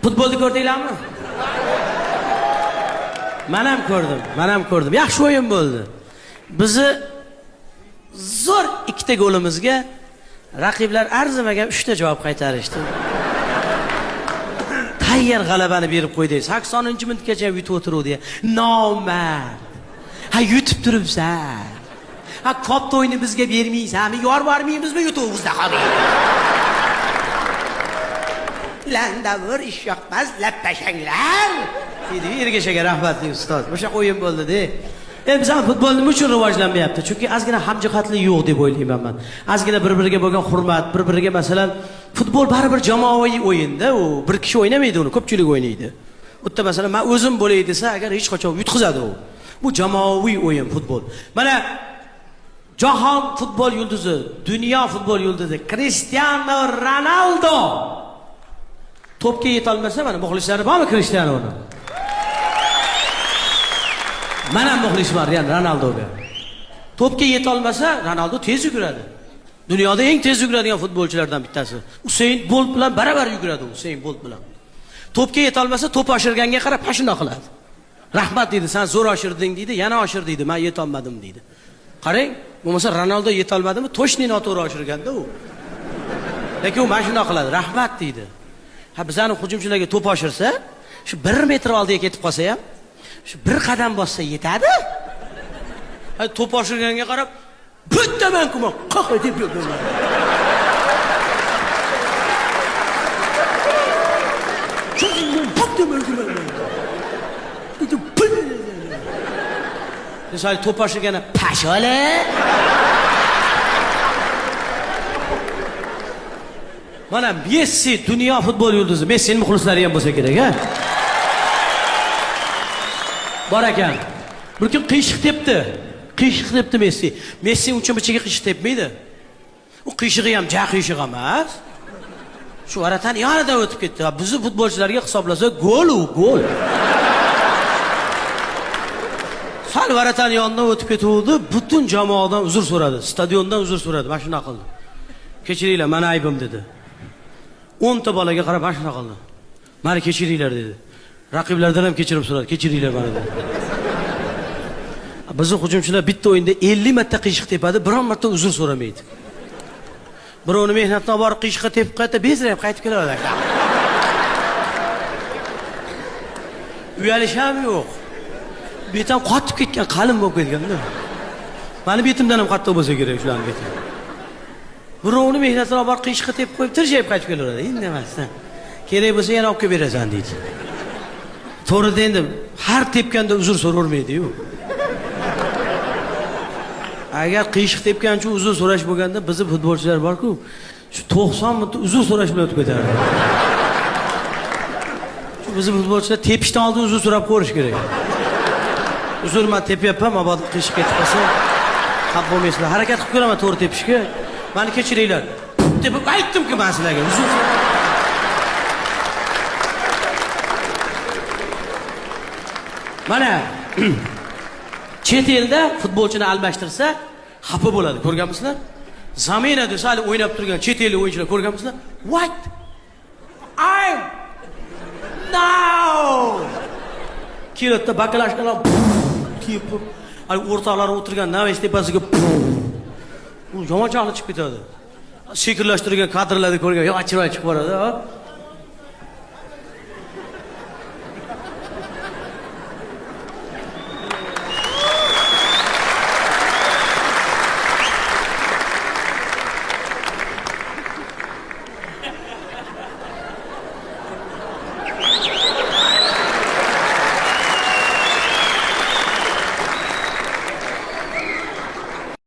Futbolni ko'rdinglarmi? Men ham ko'rdim. Yaxshi o'yin bo'ldi. Bizni zo'r ikkita golimizga raqiblar arzimagan 3 ta javob qaytarishdi. Tayyor g'alabani berib qo'ydik. 80-minutgacha yutib o'tiruvdi. Nomard. Ha yutib turibsan. Ha kopta o'yini bizga bermaysanmi? Yor bormaymizmi yutuvimizda qolmaydi. Landavur ish yoqmas lappashanglar. Dedi Ergashaga rahmatli ustoz. O'sha o'yin bo'ldi-da. Biz ham futbol nima uchun rivojlanmayapti? Chunki ozgina hamjihatlik yo'q deb o'ylayman men. Ozgina bir-biriga bo'lgan hurmat, bir-biriga masalan futbol baribir jamoaviy o'yinda, u bir kishi o'ynamaydi uni, ko'pchilik o'ynaydi. U yerda masalan men o'zim bo'lay desa, agar hech qachon yutqizadi u. Bu jamoaviy o'yin futbol. Mana jahon futbol yulduzi, dunyo futbol yulduzi Cristiano Ronaldo to'pga yeta olmasa, mana muxlislari bormi Cristiano'ni? Mana muxlis bor, ya'ni Ronaldoga. To'pga yeta olmasa, Ronaldo tez yuguradi. Dunyoda eng tez yuguradigan futbolchilardan bittasi. Usayn Bolt bilan baravar yuguradi, Usayn Bolt bilan. To'pga yeta olmasa, to'p oshirganga qarab pashina qiladi. Rahmat deydi, sen zo'r oshirding deydi, yana oshir deydi, men yeta olmadim deydi. Qarang, bo'lmasa Ronaldo yeta olmadimi? To'shni noto'g'ri oshirganda u. Lekin u mashina qiladi, rahmat deydi. Ha bizning hujumchilarga to'p oshirsa, shu 1 metr oldiga ketib qolsa ham, shu bir qadam bossa yetadi. Hay to'p oshirganga qarab, bittaman kuma, qoq deb yurdim. Misal to'p oshirgani pashole. Mana Messi dunyo futbol yulduzi. Messining muxlislari ham bo'lsa kerak, ha? Bor ekan. Bir kun qiyshiq tepdi. Qiyshiq tepdi Messi. Messi uchun bichiga qiyshiq tepmaydi. U qiyshig'i ham ja qiyshiq emas. Shu aradan yonidan o'tib ketdi. Bizni futbolchilarga hisoblasa gol. Sal varatan yonidan o'tib ketuvdi, butun jamoadan uzr so'radi, stadiondan uzr so'radi, mana shuna qildi. Kechiringlar, meni aybim dedi. 10 ta bolaga qarab mana shuna qildi. Meni kechiringlar dedi. Raqiblardan ham kechirim so'radi, kechiringlar meni dedi. Bizning hujumchilar bitta o'yinda 50 marta qiyshiq tepadi, biron marta uzr so'ramaydi. Birovni mehnatdan borib qiyshiqqa tepib qayta bezrayib qaytib keladi. Uyalish ham yo'q. Betim qotib ketgan, qalin bo'lib ketganda. Meni betimdan ham qattiq bo'lsa kerak shularning beti. Birovni mehnatini borib qiyshiqqa tepib qo'yib, tirjayib qaytib kelaveradi. Indamasdan. Kerak bo'lsa yana olib kelib berasan deydi. To'g'ri endi har tepganda uzr so'ravermaydi-yu. Agar qiyshiq tepgan uchun uzr so'rash bo'lganda, bizning futbolchilar bor-ku, shu 90 minut uzr so'rash bilan o'tib ketadi. Shu bizning futbolchilar tepishdan oldin uzr so'rab qo'yish kerak. Uzr, men tepyapman, mabodo qiyshiq ketib qolsa, xafa bo'lmaysizlar. Harakat qilib ko'raman to'g'ri tepishga. Meni kechiringlar. Deb aytdim-ku men sizlarga. Uzr. Mana chet elda futbolchini almashtirsa, xafa bo'ladi. Ko'rganmisizlar? Zamina desa, hali o'ynab turgan chet ellik o'yinchilar ko'rganmisizlar? What? I'm now. Kirotda bakalashkalar kiyib, hali o'rtoqlari o'tirgan Navesh tepasiga u yomonchaqli chiqib ketadi. Sekinlashtirgan kadrlarni ko'rgan, yo'q chiroy chiqib boradi, ha?